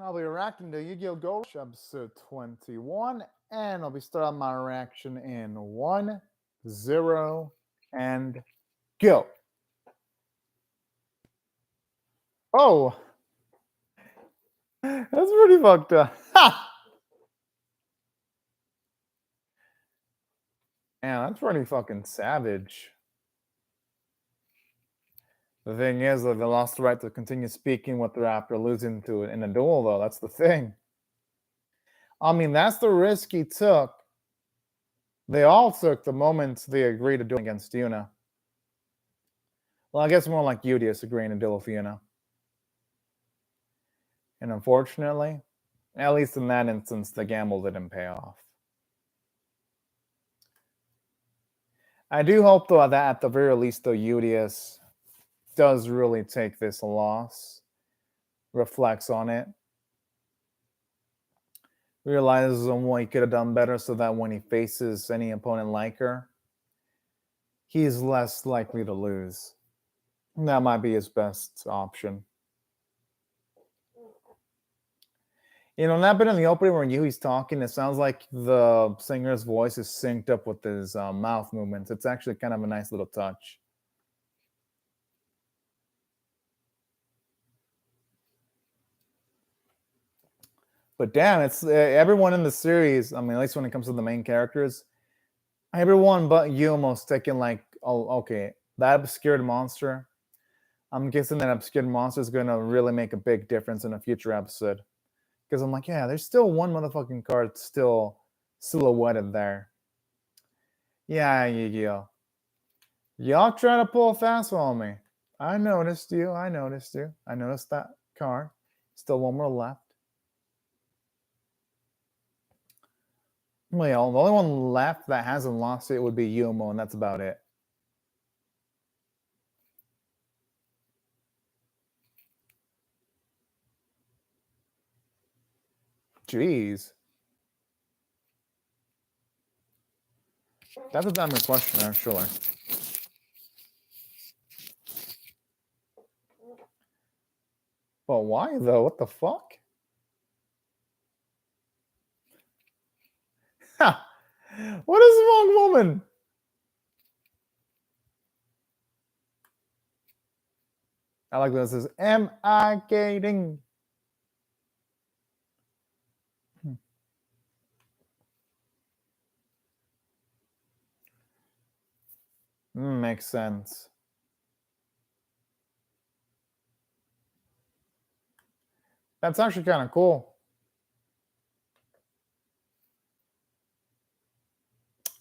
I'll be reacting to Yu-Gi-Oh! Go Rush episode 21, and I'll be starting my reaction in 1, 0, and go. Oh, that's pretty fucked up. Ha! Man, that's pretty fucking savage. The thing is that they lost the right to continue speaking what they're after losing to it in a duel, though. That's the thing. I mean, that's the risk he took. They all took the moment they agreed to do it against Yuna. Well, I guess more like Udius agreeing to duel with Yuna. And unfortunately, at least in that instance, the gamble didn't pay off. I do hope, though, that at the very least, though, Udius does really take this loss, reflects on it, realizes on what he could have done better so that when he faces any opponent like her, he's less likely to lose. That might be his best option. You know, that bit in the opening when Yui's talking, it sounds like the singer's voice is synced up with his mouth movements. It's actually kind of a nice little touch. But damn, it's everyone in the series. I mean, at least when it comes to the main characters, everyone but Yumo's taking like, oh, okay, that obscured monster. I'm guessing that obscured monster is going to really make a big difference in a future episode. Because I'm like, yeah, there's still one motherfucking card still silhouetted there. Yeah, Yu-Gi-Oh! Y'all try to pull a fast one on me. I noticed you. I noticed you. I noticed that card. Still one more left. Well, the only one left that hasn't lost it would be Yumo, and that's about it. Jeez. That's a dumb question, actually. But why, though? What the fuck? Ha! What is wrong, woman? I like this. Says, am I gating? Makes sense. That's actually kind of cool.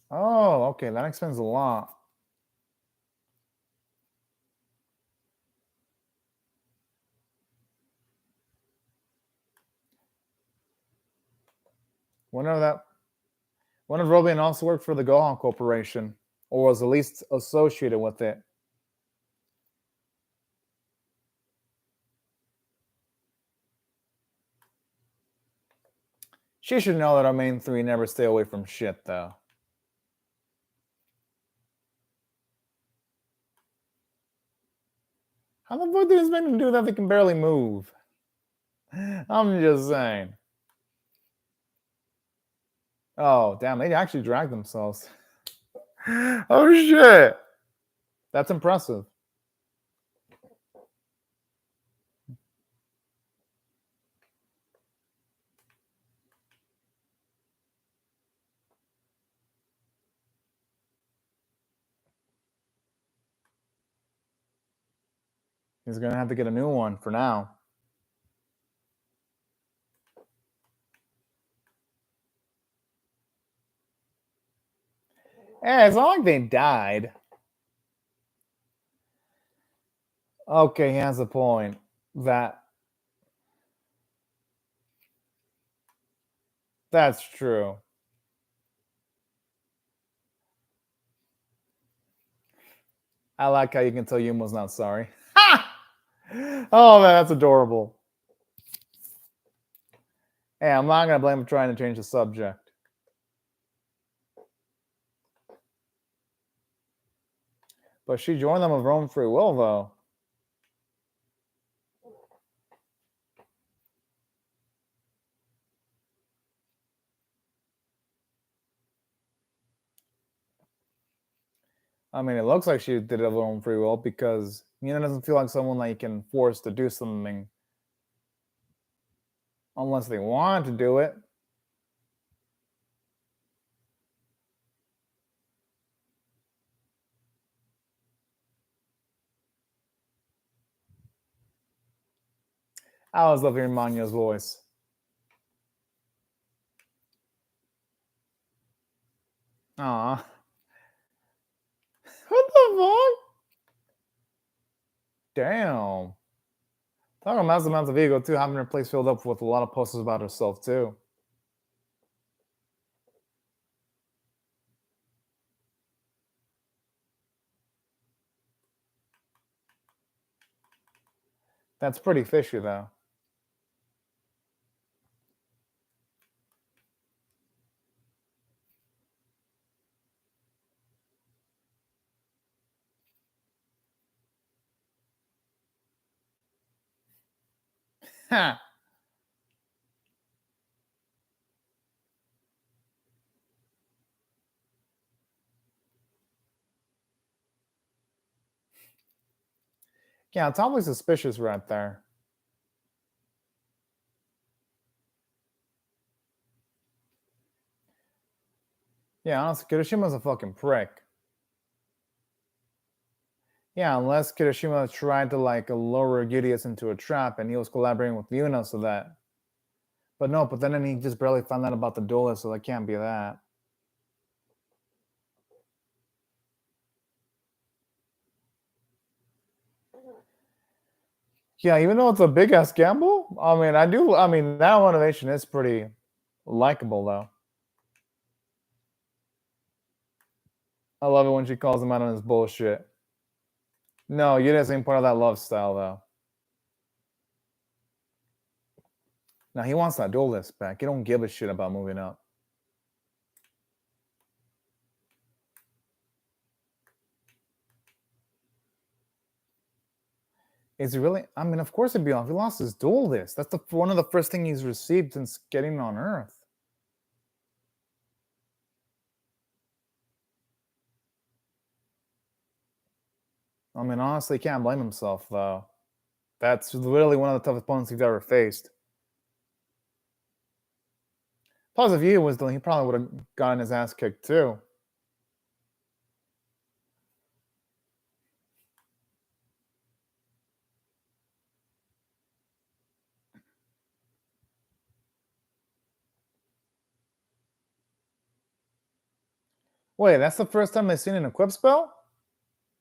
Oh, okay. That explains a lot. Wonder if Robin also worked for the Gohan Corporation, or was at least associated with it. She should know that our main three never stay away from shit, though. How the fuck do these men do that? They can barely move. I'm just saying. Oh, damn, they actually dragged themselves. Oh, shit. That's impressive. He's going to have to get a new one for now. Hey, it's not like they died. Okay, he has a point. That's true. I like how you can tell Yumo's not sorry. Ha! Oh, man, that's adorable. Hey, I'm not going to blame him for trying to change the subject. But she joined them of her own free will, though. I mean, it looks like she did it of her own free will because Nina doesn't feel like someone that you can force to do something unless they want to do it. I always love hearing Manya's voice. Aw. What the fuck? Damn. Talking about massive amounts of ego too, having her place filled up with a lot of posters about herself too. That's pretty fishy though. Ha! Yeah, it's awfully suspicious right there. Yeah, honestly, Kirishima's a fucking prick. Yeah, unless Kirishima tried to like lure Gideus into a trap and he was collaborating with Yuna so that. But no, but then he just barely found out about the duelist, so that can't be that. Yeah, even though it's a big ass gamble, I mean, I mean, that motivation is pretty likable though. I love it when she calls him out on his bullshit. No, Yuna's ain't part of that love style though. Now he wants that duelist back. He don't give a shit about moving up. Is he really? I mean, of course it'd be off. He lost his duelist. That's one of the first thing he's received since getting on Earth. I mean, honestly, he can't blame himself though. That's literally one of the toughest opponents he's ever faced. Plus, if he was doing, he probably would have gotten his ass kicked too. Wait, that's the first time they've seen an equip spell?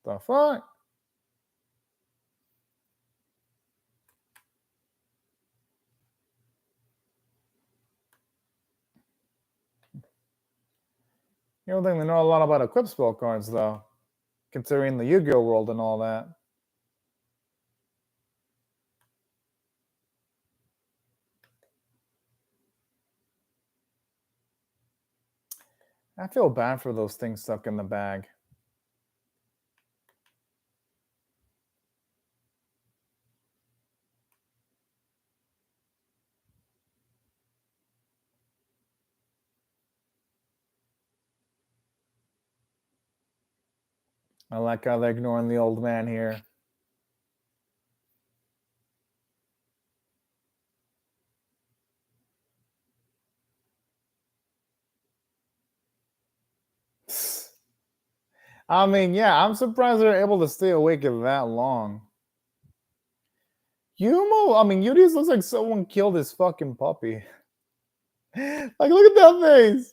The fuck? You don't think they know a lot about equip spell cards though, considering the Yu-Gi-Oh world and all that. I feel bad for those things stuck in the bag. I like how they're ignoring the old man here. I mean, yeah, I'm surprised they're able to stay awake that long. Yumo, I mean, Yudis looks like someone killed his fucking puppy. Like, look at that face.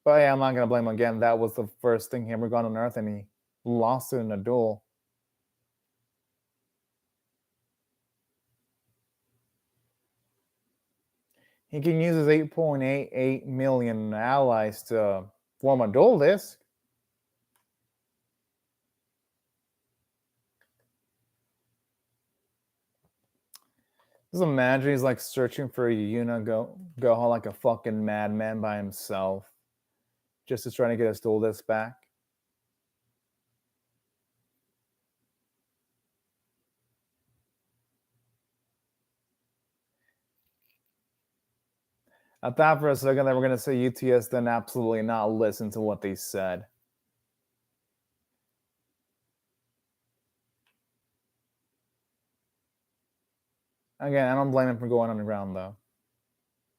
But yeah, I'm not gonna blame him again. That was the first thing he ever got on Earth, and he lost it in a duel. He can use his 8.88 million allies to form a duel disc. Just imagine he's like searching for Yuna Goha like a fucking madman by himself, just to try to get his duel disc back. I thought for a second that we're gonna say UTS, then absolutely not listen to what they said. Again, I don't blame him for going underground, though.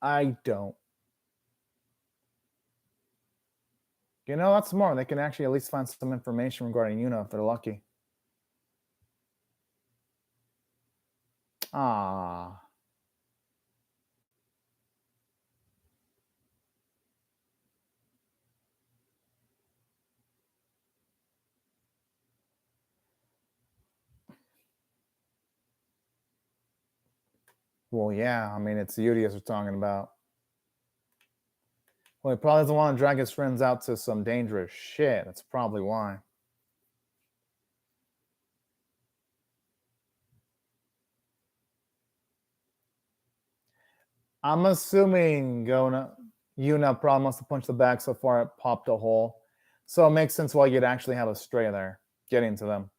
I don't. You know, that's smart. They can actually at least find some information regarding Yuna if they're lucky. Ah. Well, yeah. I mean, it's Udius we're talking about. Well, he probably doesn't want to drag his friends out to some dangerous shit. That's probably why. I'm assuming Yuna probably must have punched the bag so far it popped a hole. So it makes sense why you'd actually have a stray there getting to them.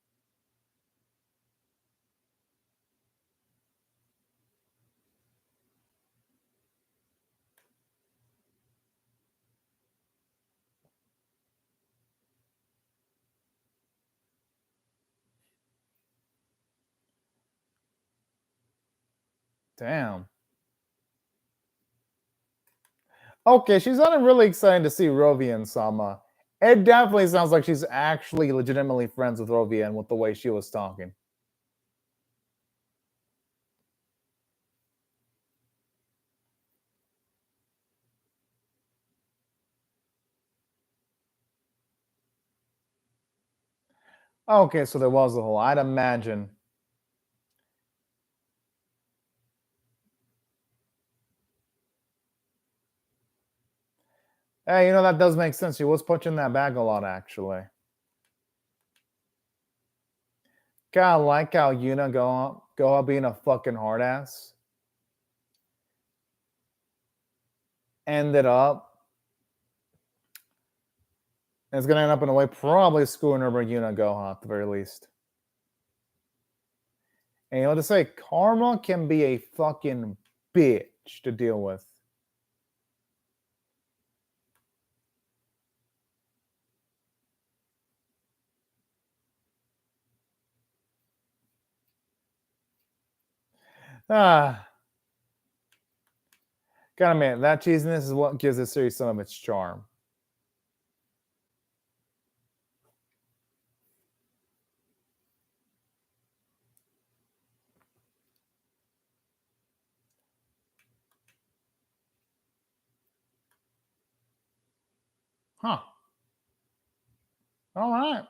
Damn. Okay, she's not really excited to see Rovia and Sama. It definitely sounds like she's actually legitimately friends with Rovia and with the way she was talking. Okay, so there was a hole. I'd imagine. Hey, you know, that does make sense. She was punching that bag a lot, actually. Kinda like how Yuna go out being a fucking hard ass. Ended up. It's gonna end up in a way probably screwing over Yuna Goha at the very least. And you know what to say, karma can be a fucking bitch to deal with. Ah. Gotta admit, that cheesiness is what gives this series some of its charm. Huh. All right.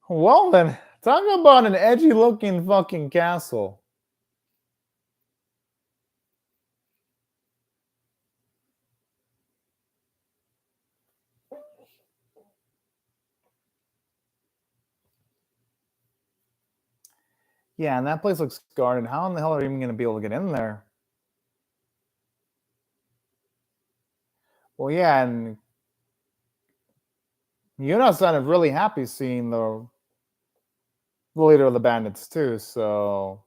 Well then, talk about an edgy looking fucking castle. Yeah, and that place looks guarded. How in the hell are you even gonna be able to get in there? Well, yeah, and Yuna sounded really happy seeing the leader of the bandits too, so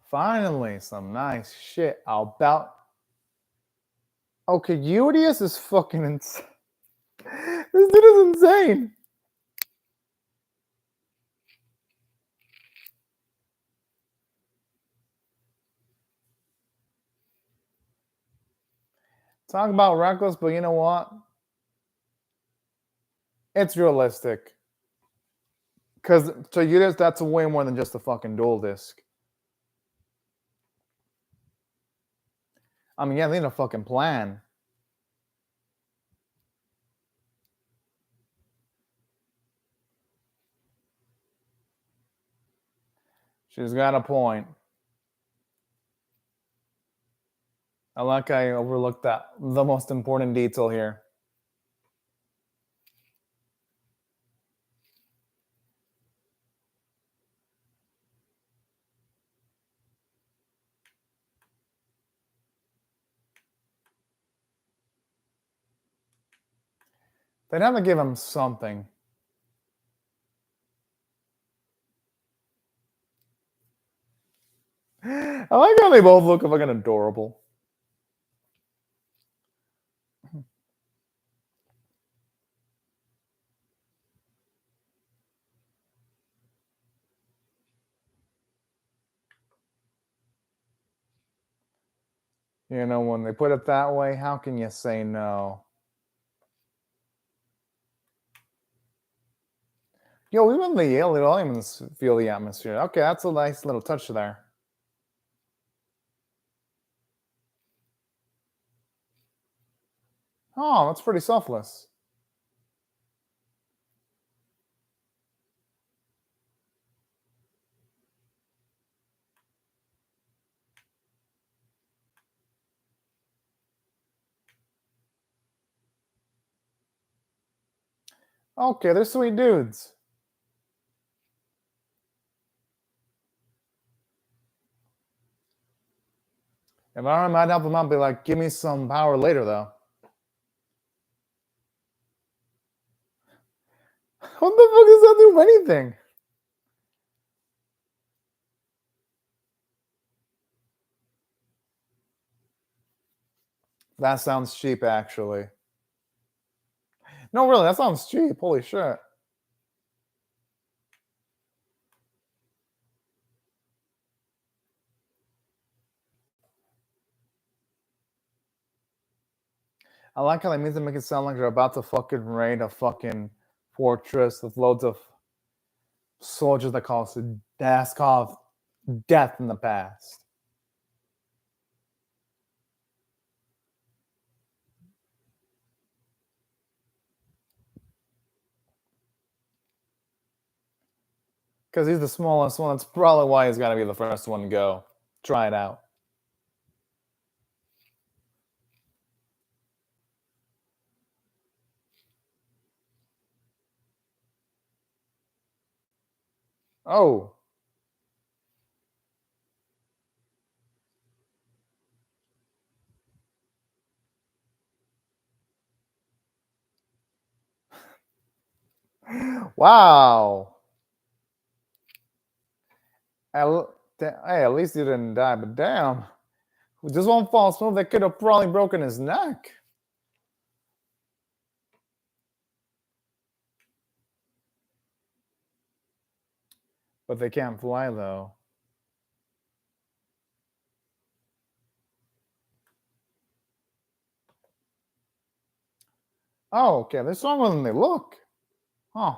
finally some nice shit about. Okay, Udius is fucking insane. This dude is insane. Talk about reckless, but you know what? It's realistic. Because to Udius, that's way more than just a fucking dual disc. I mean, yeah, they need a fucking plan. She's got a point. I like I overlooked that the most important detail here. They'd have to give him something. I like how they both look fucking adorable. You know, when they put it that way, how can you say no? Yo, even the Yale elements feel the atmosphere. Okay, that's a nice little touch there. Oh, that's pretty selfless. Okay, they're sweet dudes. If I might help them out, be like, give me some power later, though. What the fuck does that do anything? That sounds cheap, actually. No, really, that sounds cheap. Holy shit. I like how they mean to make it sound like they're about to fucking raid a fucking fortress with loads of soldiers that cause death in the past. Because he's the smallest one. That's probably why he's got to be the first one to go. Try it out. Oh. Wow. Hey, at least he didn't die, but damn. With just one false move, they could have probably broken his neck. But they can't fly, though. Oh, okay. They're stronger than they look. Huh.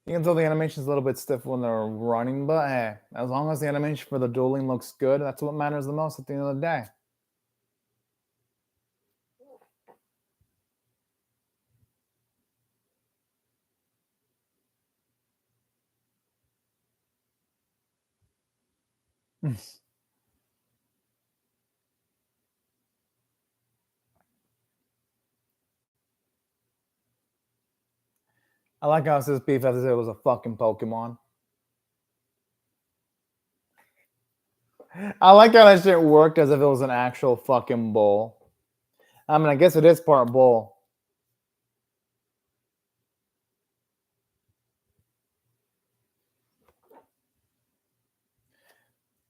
You can tell the animation's a little bit stiff when they're running, but hey, as long as the animation for the dueling looks good, that's what matters the most at the end of the day. I like how it says beef as if it was a fucking Pokemon. I like how that shit worked as if it was an actual fucking bull. I mean, I guess it is part bull.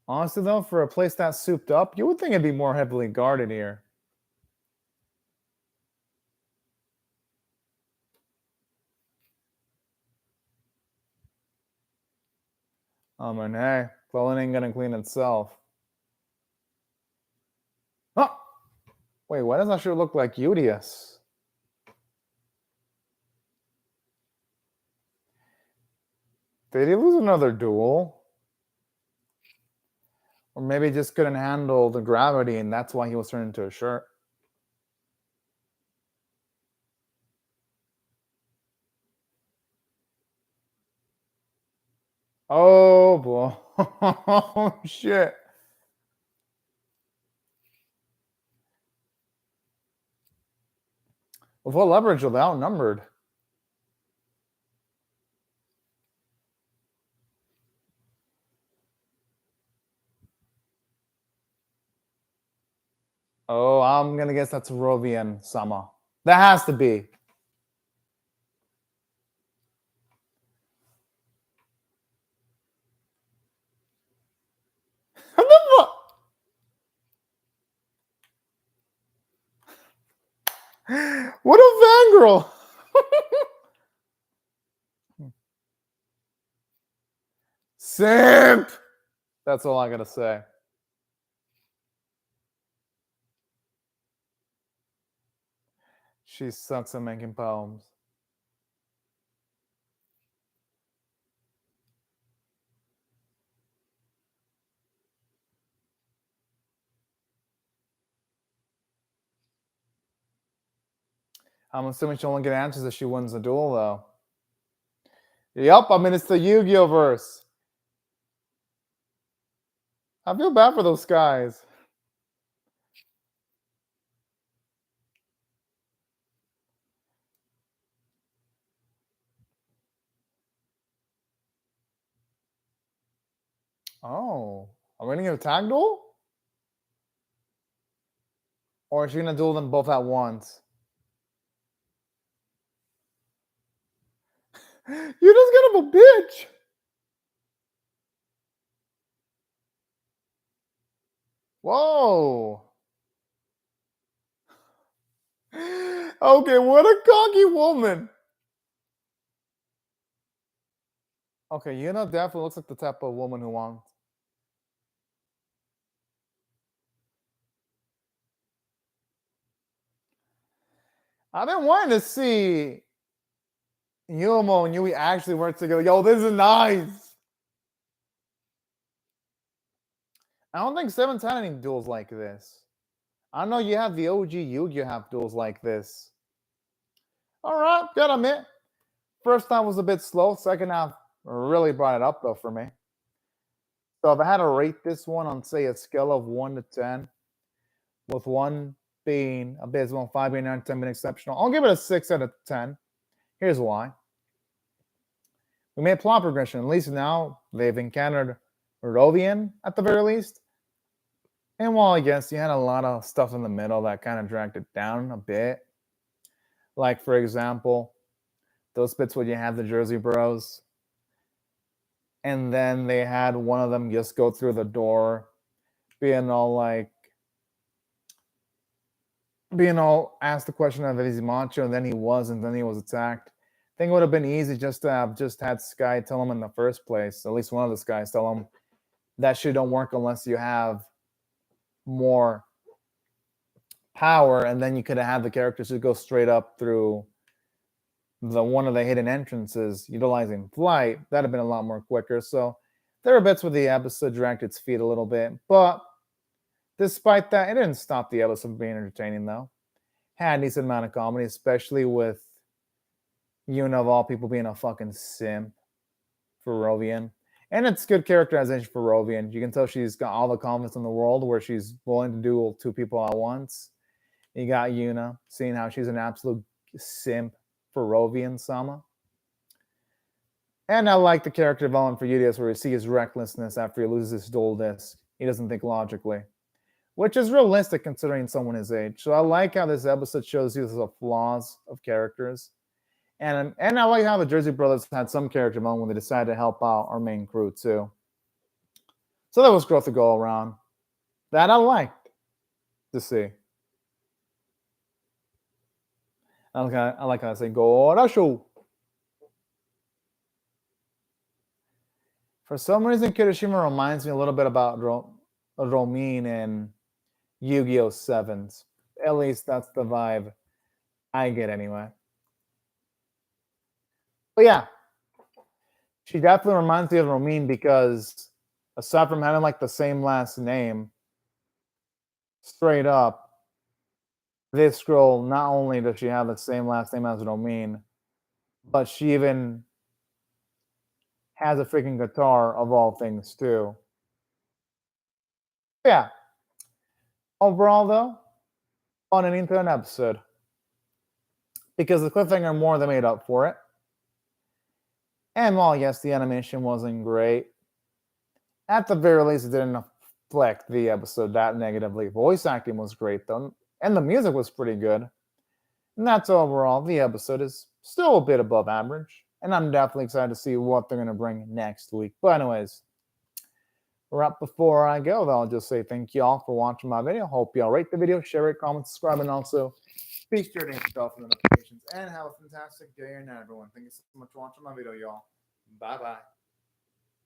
Honestly, though, for a place that souped up, you would think it'd be more heavily guarded here. I mean, hey, well, it ain't gonna clean itself. Oh! Wait, why does that shit look like Udius? Did he lose another duel? Or maybe he just couldn't handle the gravity and that's why he was turned into a shirt. Oh boy. Oh shit. With what leverage are they outnumbered? Oh, I'm gonna guess that's Rovian Sama. That has to be. What a fangirl! Simp! That's all I gotta say. She sucks at making poems. I'm assuming she'll only get answers if she wins the duel, though. Yep, I mean, it's the Yu-Gi-Oh verse. I feel bad for those guys. Oh, are we gonna get a tag duel? Or is she gonna duel them both at once? You just get him a bitch! Whoa! Okay, what a cocky woman! Okay, Yuna definitely looks like the type of woman who wants. I've been wanting to see Yumo and Yui actually work together. Yo, this is nice! I don't think 7's had any duels like this. I know you have the OG Yu-Gi-Oh have duels like this. Alright, gotta admit. First half was a bit slow. Second half really brought it up, though, for me. So if I had to rate this one on, say, a scale of 1 to 10, with 1 being abysmal, 5 being 9, 10 being exceptional, I'll give it a 6 out of 10. Here's why. We made plot progression. At least now they've encountered Rovian, at the very least. And while I guess you had a lot of stuff in the middle that kind of dragged it down a bit. Like, for example, those bits where you have the Jersey Bros. And then they had one of them just go through the door, being all asked the question of is he macho, and then he wasn't, then he was attacked. I think it would have been easy just to have just had Sky tell him in the first place, at least one of the Skies tell him that shit don't work unless you have more power, and then you could have had the characters who go straight up through one of the hidden entrances utilizing flight. That'd have been a lot more quicker. So there were bits where the episode dragged its feet a little bit, but despite that, it didn't stop the episode from being entertaining, though. Had a decent amount of comedy, especially with Yuna of all people being a fucking simp for Rovian. And it's good characterization for Rovian. You can tell she's got all the confidence in the world where she's willing to duel 2 people at once. You got Yuna, seeing how she's an absolute simp for Rovian-sama. And I like the character development for Udius where you see his recklessness after he loses his dual disc. He doesn't think logically, which is realistic considering someone his age. So I like how this episode shows you the flaws of characters. And I like how the Jersey Brothers had some character development when they decided to help out our main crew too. So that was growth to go around. That I liked to see. I like how I say Gorashu. For some reason, Kirishima reminds me a little bit about Romin and Yu-Gi-Oh! 7s. At least that's the vibe I get anyway. But yeah, she definitely reminds me of Romin because aside from having like the same last name, straight up, this girl, not only does she have the same last name as Romin, but she even has a freaking guitar of all things too. Yeah. Overall, though, fun and into an episode because the cliffhanger more than made up for it. And while yes, the animation wasn't great, at the very least, it didn't affect the episode that negatively. Voice acting was great though, and the music was pretty good. And that's overall. The episode is still a bit above average, and I'm definitely excited to see what they're going to bring next week. But anyways, right before I go, though, I'll just say thank you all for watching my video. Hope y'all rate the video, share it, comment, subscribe, and also be sure to hit the bell for the notifications and have a fantastic day and night, everyone. Thank you so much for watching my video, y'all. Bye bye.